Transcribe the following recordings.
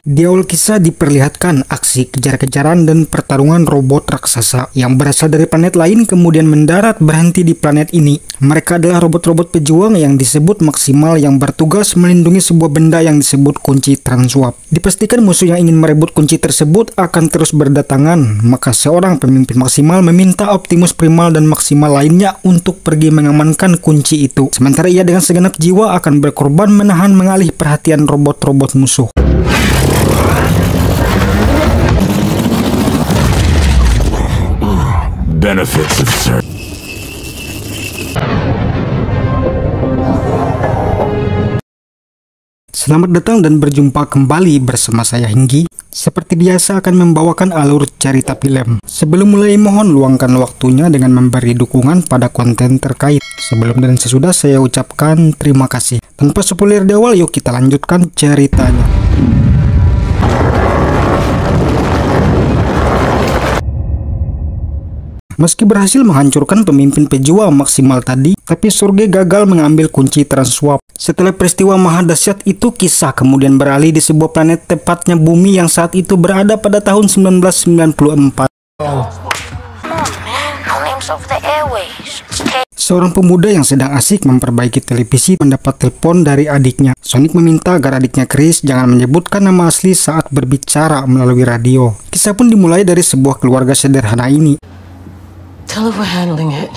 Di awal kisah diperlihatkan aksi kejar-kejaran dan pertarungan robot raksasa yang berasal dari planet lain kemudian mendarat berhenti di planet ini. Mereka adalah robot-robot pejuang yang disebut maksimal yang bertugas melindungi sebuah benda yang disebut kunci transwarp. Dipastikan musuh yang ingin merebut kunci tersebut akan terus berdatangan, maka seorang pemimpin maksimal meminta Optimus Primal dan maksimal lainnya untuk pergi mengamankan kunci itu. Sementara ia dengan segenap jiwa akan berkorban menahan mengalih perhatian robot-robot musuh. Benefits of search. Selamat datang dan berjumpa kembali bersama saya Hinggi. Seperti biasa akan membawakan alur cerita film. Sebelum mulai mohon luangkan waktunya dengan memberi dukungan pada konten terkait. Sebelum dan sesudah saya ucapkan terima kasih. Tanpa spoiler di awal, yuk kita lanjutkan ceritanya. Meski berhasil menghancurkan pemimpin pejuang maksimal tadi, tapi Sorge gagal mengambil kunci transwarp. Setelah peristiwa maha dahsyat itu, kisah kemudian beralih di sebuah planet, tepatnya bumi yang saat itu berada pada tahun 1994. Seorang pemuda yang sedang asik memperbaiki televisi mendapat telepon dari adiknya. Sonic meminta agar adiknya Chris jangan menyebutkan nama asli saat berbicara melalui radio. Kisah pun dimulai dari sebuah keluarga sederhana ini. Tell her we're handling it.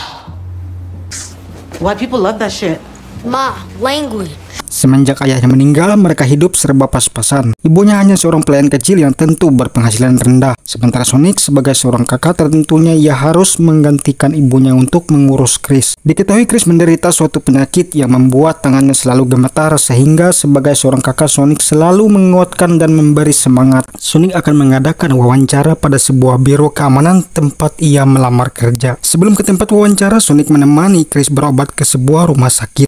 White people love that shit. Ma, language. Semenjak ayahnya meninggal, mereka hidup serba pas-pasan. Ibunya hanya seorang pelayan kecil yang tentu berpenghasilan rendah. Sementara Sonic sebagai seorang kakak tentunya ia harus menggantikan ibunya untuk mengurus Chris. Diketahui Chris menderita suatu penyakit yang membuat tangannya selalu gemetar, sehingga sebagai seorang kakak Sonic selalu menguatkan dan memberi semangat. Sonic akan mengadakan wawancara pada sebuah biro keamanan tempat ia melamar kerja. Sebelum ke tempat wawancara, Sonic menemani Chris berobat ke sebuah rumah sakit.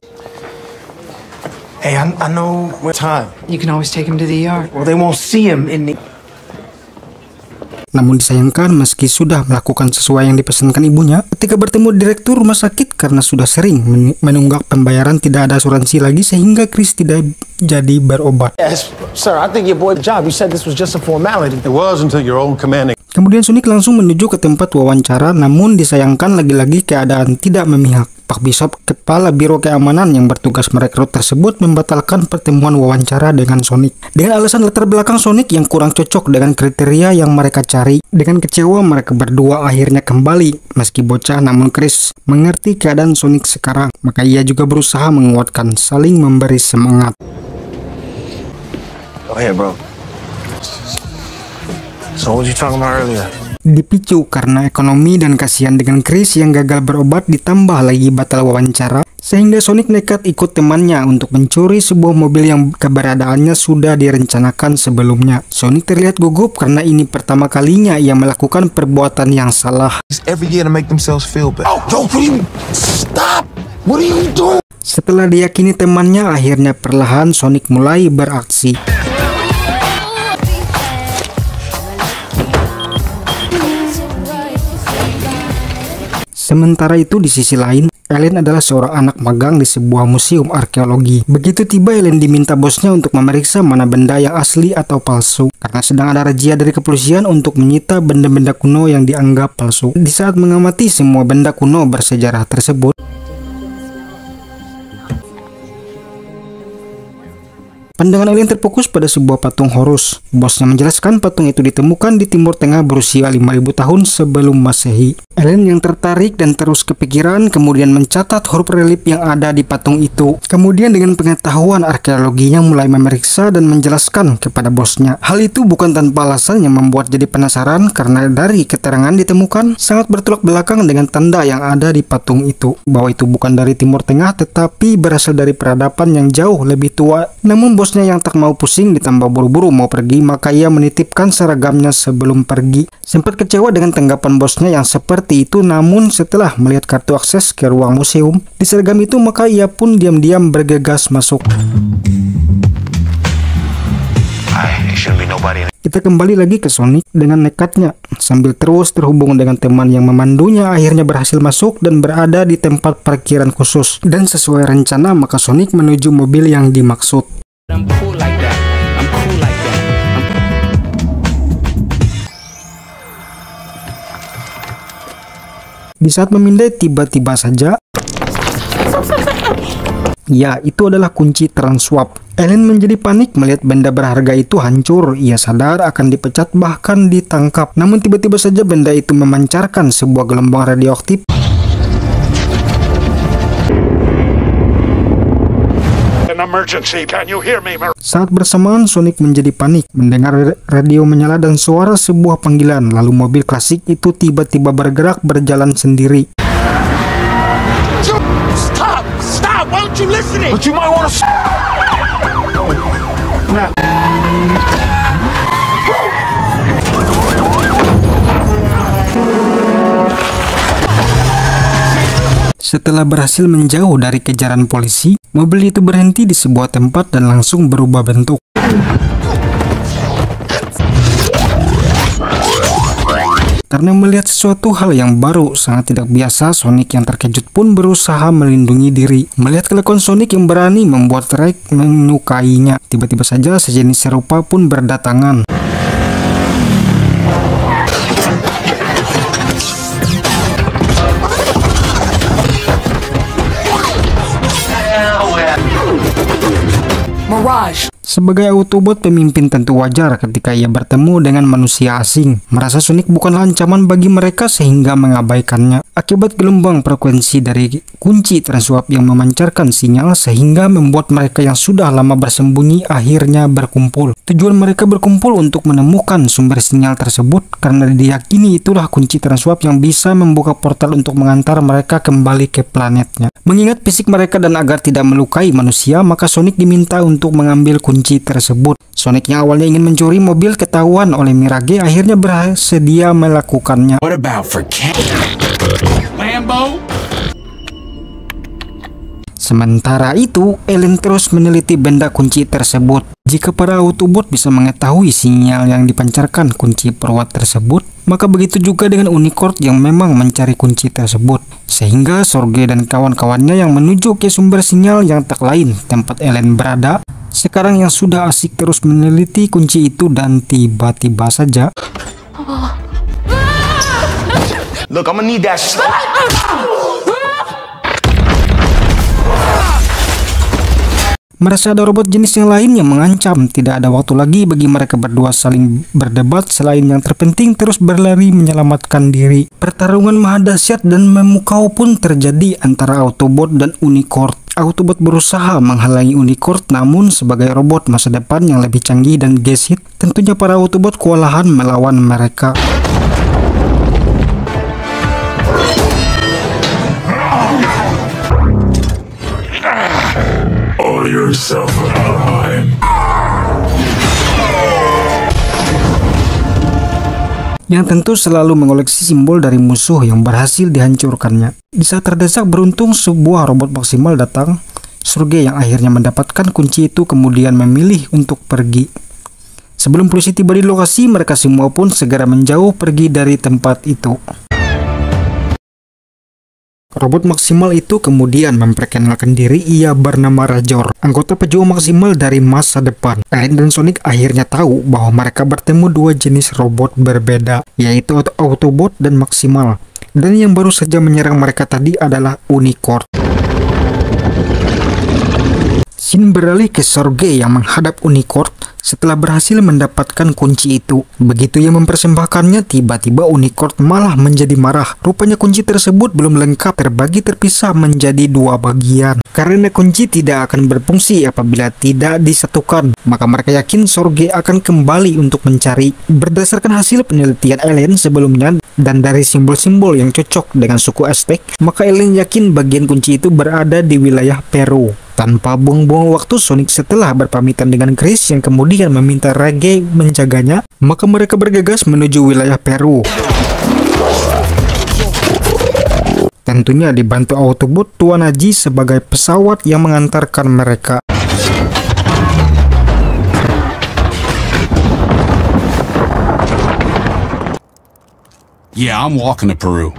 Hey, I know what time. You can always take him to the ER. Well, they won't see him in the... Namun disayangkan meski sudah melakukan sesuai yang dipesankan ibunya, ketika bertemu direktur rumah sakit karena sudah sering menunggak pembayaran tidak ada asuransi lagi sehingga Chris tidak jadi berobat. Yes, sir, I think your boy the job. You said this was just a formality. It was until your own commanding. Kemudian Sonic langsung menuju ke tempat wawancara, namun disayangkan lagi-lagi keadaan tidak memihak. Pak Bishop, kepala biro keamanan yang bertugas merekrut tersebut, membatalkan pertemuan wawancara dengan Sonic. Dengan alasan latar belakang Sonic yang kurang cocok dengan kriteria yang mereka cari. Dengan kecewa, mereka berdua akhirnya kembali. Meski bocah, namun Chris mengerti keadaan Sonic sekarang. Maka ia juga berusaha menguatkan, saling memberi semangat. Oh, yeah, bro. So what you talking about earlier? Dipicu karena ekonomi dan kasihan dengan Chris yang gagal berobat ditambah lagi batal wawancara, sehingga Sonic nekat ikut temannya untuk mencuri sebuah mobil yang keberadaannya sudah direncanakan sebelumnya. Sonic terlihat gugup karena ini pertama kalinya ia melakukan perbuatan yang salah. Every year to make themselves feel better. Oh, don't stop! What are you doing? Setelah diyakini temannya, akhirnya perlahan Sonic mulai beraksi. Sementara itu di sisi lain, Ellen adalah seorang anak magang di sebuah museum arkeologi. Begitu tiba, Ellen diminta bosnya untuk memeriksa mana benda yang asli atau palsu. Karena sedang ada razia dari kepolisian untuk menyita benda-benda kuno yang dianggap palsu. Di saat mengamati semua benda kuno bersejarah tersebut, pandangan Ellen terfokus pada sebuah patung Horus. Bosnya menjelaskan patung itu ditemukan di Timur Tengah berusia 5.000 tahun sebelum Masehi. Ellen yang tertarik dan terus kepikiran kemudian mencatat huruf relief yang ada di patung itu. Kemudian dengan pengetahuan arkeologinya mulai memeriksa dan menjelaskan kepada bosnya. Hal itu bukan tanpa alasan yang membuat jadi penasaran karena dari keterangan ditemukan sangat bertolak belakang dengan tanda yang ada di patung itu. Bahwa itu bukan dari Timur Tengah tetapi berasal dari peradaban yang jauh lebih tua. Namun bosnya yang tak mau pusing ditambah buru-buru mau pergi, maka ia menitipkan seragamnya sebelum pergi. Sempat kecewa dengan tanggapan bosnya yang seperti itu, namun setelah melihat kartu akses ke ruang museum di seragam itu, maka ia pun diam-diam bergegas masuk. Kita kembali lagi ke Sonic dengan nekatnya. Sambil terus terhubung dengan teman yang memandunya, akhirnya berhasil masuk dan berada di tempat parkiran khusus. Dan sesuai rencana, maka Sonic menuju mobil yang dimaksud. Di saat memindai, tiba-tiba saja, ya, itu adalah kunci transwap. Alien menjadi panik melihat benda berharga itu hancur. Ia sadar akan dipecat bahkan ditangkap. Namun tiba-tiba saja benda itu memancarkan sebuah gelombang radioaktif. Emergency, can you hear me? Saat bersamaan Sonic menjadi panik mendengar radio menyala dan suara sebuah panggilan. Lalu mobil klasik itu tiba-tiba bergerak berjalan sendiri. Stop! Stop! Why aren't you listening? But you might want to. Setelah berhasil menjauh dari kejaran polisi, mobil itu berhenti di sebuah tempat dan langsung berubah bentuk. Karena melihat sesuatu hal yang baru, sangat tidak biasa, Sonic yang terkejut pun berusaha melindungi diri. Melihat kelakuan Sonic yang berani membuat Rex menyukainya, tiba-tiba saja sejenis serupa pun berdatangan. Mirage. Sebagai Autobot pemimpin tentu wajar ketika ia bertemu dengan manusia asing. Merasa Sonic bukanlah ancaman bagi mereka sehingga mengabaikannya. Akibat gelombang frekuensi dari kunci transwap yang memancarkan sinyal sehingga membuat mereka yang sudah lama bersembunyi akhirnya berkumpul. Tujuan mereka berkumpul untuk menemukan sumber sinyal tersebut karena diyakini itulah kunci transwap yang bisa membuka portal untuk mengantar mereka kembali ke planetnya. Mengingat fisik mereka dan agar tidak melukai manusia, maka Sonic diminta untuk mengambil kunci tersebut. Sonic yang awalnya ingin mencuri mobil ketahuan oleh Mirage akhirnya bersedia melakukannya. What about for Lambo? Sementara itu, Alien terus meneliti benda kunci tersebut. Jika para Autobot bisa mengetahui sinyal yang dipancarkan kunci perawat tersebut, maka begitu juga dengan Unicorn yang memang mencari kunci tersebut. Sehingga Sorge dan kawan-kawannya yang menuju ke sumber sinyal yang tak lain tempat Alien berada, sekarang yang sudah asik terus meneliti kunci itu dan tiba-tiba saja Look, I'm gonna need that. merasa ada robot jenis yang lain yang mengancam. Tidak ada waktu lagi bagi mereka berdua saling berdebat selain yang terpenting terus berlari menyelamatkan diri. Pertarungan maha dahsyat dan memukau pun terjadi antara Autobot dan Unicorn. Autobot berusaha menghalangi Unicorn, namun sebagai robot masa depan yang lebih canggih dan gesit, tentunya para Autobot kewalahan melawan mereka. All yourself time. Yang tentu selalu mengoleksi simbol dari musuh yang berhasil dihancurkannya. Di saat terdesak beruntung sebuah robot maksimal datang. Sorge yang akhirnya mendapatkan kunci itu kemudian memilih untuk pergi. Sebelum polisi tiba di lokasi, mereka semua pun segera menjauh pergi dari tempat itu. Robot maksimal itu kemudian memperkenalkan diri, ia bernama Rajor, anggota pejuang maksimal dari masa depan. Alien dan Sonic akhirnya tahu bahwa mereka bertemu dua jenis robot berbeda, yaitu Autobot dan Maksimal. Dan yang baru saja menyerang mereka tadi adalah Unicorn. Scene beralih ke Sorge yang menghadap Unicorn setelah berhasil mendapatkan kunci itu. Begitu ia mempersembahkannya, tiba-tiba Unicorn malah menjadi marah. Rupanya kunci tersebut belum lengkap, terbagi terpisah menjadi dua bagian. Karena kunci tidak akan berfungsi apabila tidak disatukan, maka mereka yakin Sorge akan kembali untuk mencari. Berdasarkan hasil penelitian Alien sebelumnya dan dari simbol-simbol yang cocok dengan suku Aztec, maka Alien yakin bagian kunci itu berada di wilayah Peru. Tanpa buang-buang waktu, Sonic setelah berpamitan dengan Chris yang kemudian meminta Rage menjaganya, maka mereka bergegas menuju wilayah Peru. Tentunya dibantu Autobot Tuan Haji sebagai pesawat yang mengantarkan mereka. Yeah, I'm walking to Peru.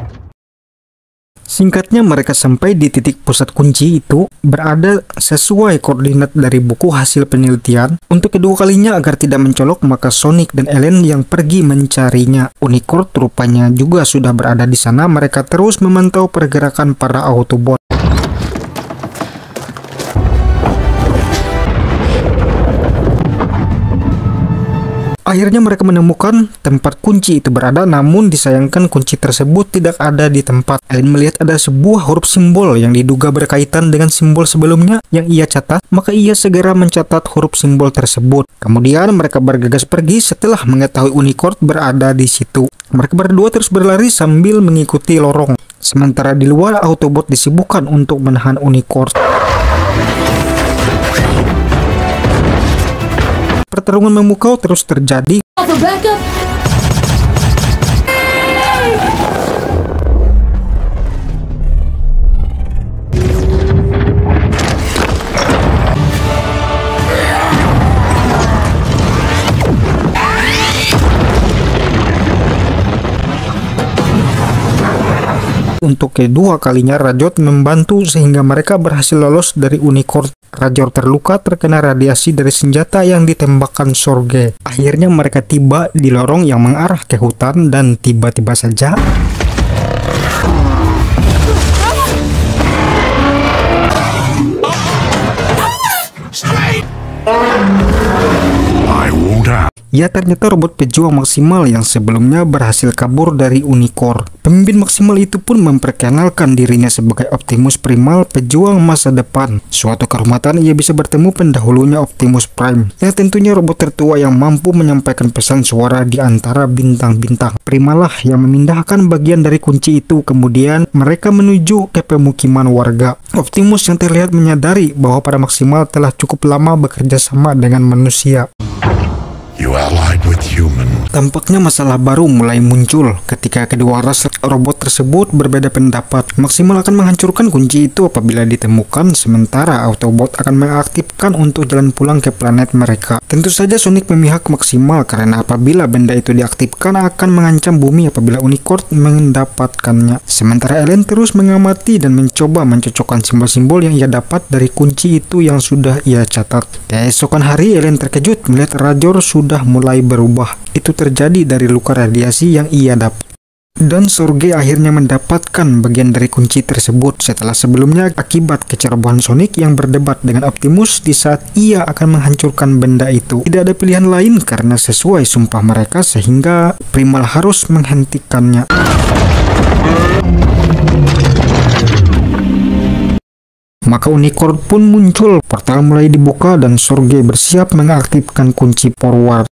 Singkatnya, mereka sampai di titik pusat kunci itu berada sesuai koordinat dari buku hasil penelitian. Untuk kedua kalinya agar tidak mencolok, maka Sonic dan Ellen yang pergi mencarinya. Unicorn rupanya juga sudah berada di sana. Mereka terus memantau pergerakan para Autobot. Akhirnya mereka menemukan tempat kunci itu berada, namun disayangkan kunci tersebut tidak ada di tempat. Ellen melihat ada sebuah huruf simbol yang diduga berkaitan dengan simbol sebelumnya yang ia catat, maka ia segera mencatat huruf simbol tersebut. Kemudian mereka bergegas pergi setelah mengetahui Unicorn berada di situ. Mereka berdua terus berlari sambil mengikuti lorong. Sementara di luar, Autobot disibukkan untuk menahan Unicorn. Pertarungan memukau terus terjadi. Untuk kedua kalinya, Rajor membantu sehingga mereka berhasil lolos dari Unicorn. Rajor terluka terkena radiasi dari senjata yang ditembakkan Sorge. Akhirnya mereka tiba di lorong yang mengarah ke hutan dan tiba-tiba saja ya, ternyata robot pejuang maksimal yang sebelumnya berhasil kabur dari Unicorn. Pemimpin maksimal itu pun memperkenalkan dirinya sebagai Optimus Primal, pejuang masa depan. Suatu kehormatan ia bisa bertemu pendahulunya Optimus Prime, yang tentunya robot tertua yang mampu menyampaikan pesan suara di antara bintang-bintang. Primalah yang memindahkan bagian dari kunci itu, kemudian mereka menuju ke pemukiman warga. Optimus yang terlihat menyadari bahwa para maksimal telah cukup lama bekerja sama dengan manusia. You allied with human. Tampaknya masalah baru mulai muncul ketika kedua ras robot tersebut berbeda pendapat. Maksimal akan menghancurkan kunci itu apabila ditemukan, sementara Autobot akan mengaktifkan untuk jalan pulang ke planet mereka. Tentu saja Sonic memihak Maksimal karena apabila benda itu diaktifkan akan mengancam bumi apabila Unicorn mendapatkannya. Sementara Ellen terus mengamati dan mencoba mencocokkan simbol-simbol yang ia dapat dari kunci itu yang sudah ia catat. Keesokan hari, Ellen terkejut melihat Rajor sudah mulai berubah. Itu terjadi dari luka radiasi yang ia dapat. Dan Sorge akhirnya mendapatkan bagian dari kunci tersebut setelah sebelumnya akibat kecerobohan Sonic yang berdebat dengan Optimus di saat ia akan menghancurkan benda itu. Tidak ada pilihan lain karena sesuai sumpah mereka sehingga Primal harus menghentikannya. Maka Unicorn pun muncul, portal mulai dibuka dan Sorge bersiap mengaktifkan kunci forward.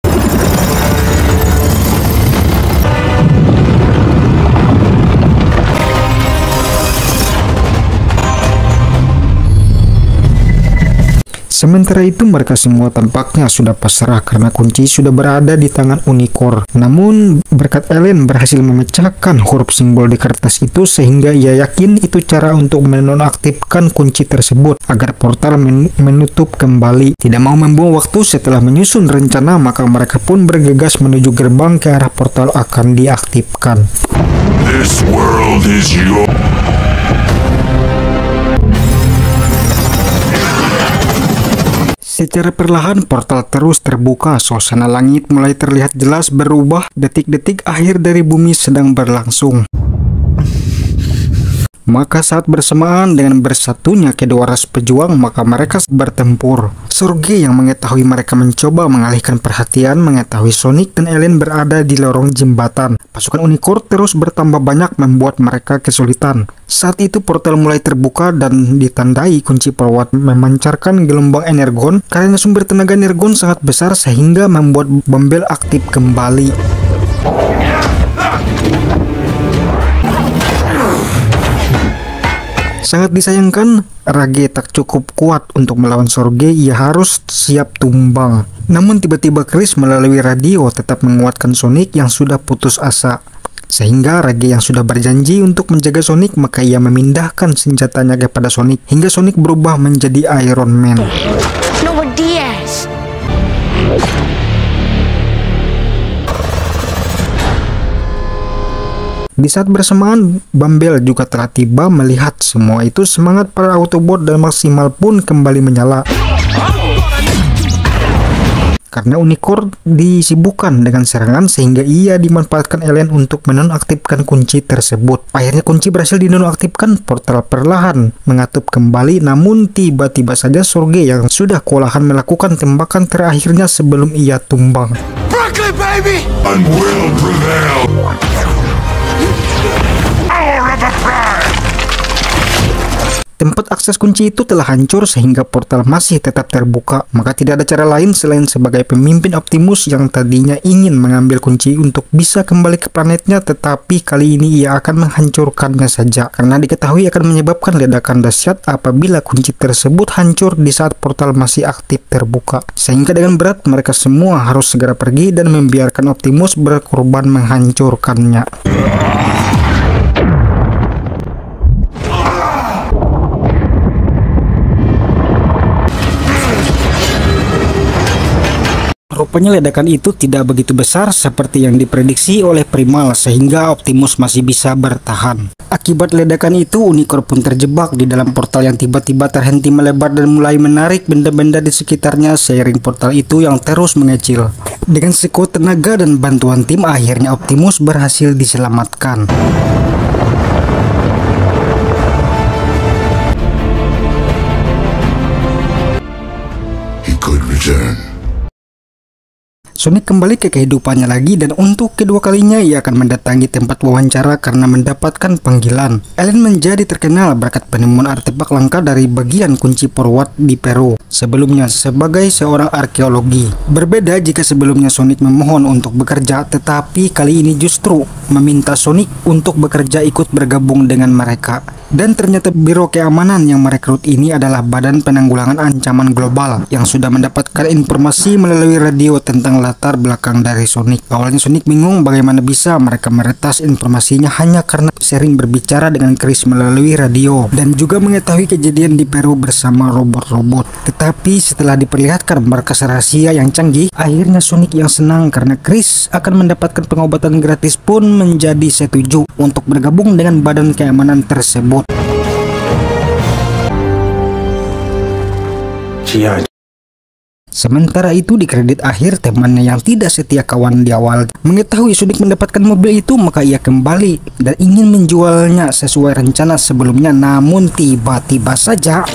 Sementara itu mereka semua tampaknya sudah pasrah karena kunci sudah berada di tangan Unicorn. Namun berkat Ellen berhasil memecahkan huruf simbol di kertas itu sehingga ia yakin itu cara untuk menonaktifkan kunci tersebut agar portal menutup kembali. Tidak mau membuang waktu setelah menyusun rencana, maka mereka pun bergegas menuju gerbang ke arah portal akan diaktifkan. This world is yours. Secara perlahan portal terus terbuka, suasana langit mulai terlihat jelas berubah, detik-detik akhir dari bumi sedang berlangsung. Maka saat bersamaan dengan bersatunya kedua ras pejuang, maka mereka bertempur. Sorge yang mengetahui mereka mencoba mengalihkan perhatian, mengetahui Sonic dan Ellen berada di lorong jembatan. Pasukan Unicorn terus bertambah banyak membuat mereka kesulitan. Saat itu portal mulai terbuka dan ditandai kunci forward memancarkan gelombang energon karena sumber tenaga energon sangat besar sehingga membuat Bumble aktif kembali. Sangat disayangkan, Rage tak cukup kuat untuk melawan Sorge, ia harus siap tumbang. Namun tiba-tiba Chris melalui radio tetap menguatkan Sonic yang sudah putus asa. Sehingga Rage yang sudah berjanji untuk menjaga Sonic, maka ia memindahkan senjatanya kepada Sonic hingga Sonic berubah menjadi Iron Man. No, Diaz. Di saat bersamaan, Bumble juga telah tiba. Melihat semua itu, semangat para Autobot dan Maximal pun kembali menyala. Karena Unicorn disibukkan dengan serangan sehingga ia dimanfaatkan Alien untuk menonaktifkan kunci tersebut. Akhirnya kunci berhasil dinonaktifkan, portal perlahan mengatup kembali, namun tiba-tiba saja Sorge yang sudah kewalahan melakukan tembakan terakhirnya sebelum ia tumbang. Brooklyn, baby! And will prevail. Hour of the Pride! Tempat akses kunci itu telah hancur sehingga portal masih tetap terbuka. Maka tidak ada cara lain selain sebagai pemimpin Optimus yang tadinya ingin mengambil kunci untuk bisa kembali ke planetnya, tetapi kali ini ia akan menghancurkannya saja karena diketahui akan menyebabkan ledakan dahsyat apabila kunci tersebut hancur di saat portal masih aktif terbuka. Sehingga dengan berat mereka semua harus segera pergi dan membiarkan Optimus berkorban menghancurkannya. Rupanya ledakan itu tidak begitu besar seperti yang diprediksi oleh Primal sehingga Optimus masih bisa bertahan. Akibat ledakan itu, Unicorn pun terjebak di dalam portal yang tiba-tiba terhenti melebar dan mulai menarik benda-benda di sekitarnya seiring portal itu yang terus mengecil. Dengan sekuat tenaga dan bantuan tim, akhirnya Optimus berhasil diselamatkan. He could return. Sonic kembali ke kehidupannya lagi dan untuk kedua kalinya ia akan mendatangi tempat wawancara karena mendapatkan panggilan. Alien menjadi terkenal berkat penemuan artefak langka dari bagian kunci forward di Peru sebelumnya sebagai seorang arkeologi. Berbeda jika sebelumnya Sonic memohon untuk bekerja, tetapi kali ini justru meminta Sonic untuk bekerja ikut bergabung dengan mereka. Dan ternyata Biro Keamanan yang merekrut ini adalah Badan Penanggulangan Ancaman Global yang sudah mendapatkan informasi melalui radio tentang latar belakang dari Sonic. Awalnya Sonic bingung bagaimana bisa mereka meretas informasinya hanya karena sering berbicara dengan Chris melalui radio dan juga mengetahui kejadian di Peru bersama robot-robot. Tetapi setelah diperlihatkan markas rahasia yang canggih, akhirnya Sonic yang senang karena Chris akan mendapatkan pengobatan gratis pun menjadi setuju untuk bergabung dengan Badan Keamanan tersebut. Sementara itu di kredit akhir, temannya yang tidak setia kawan di awal mengetahui Sonic mendapatkan mobil itu, maka ia kembali dan ingin menjualnya sesuai rencana sebelumnya. Namun tiba-tiba saja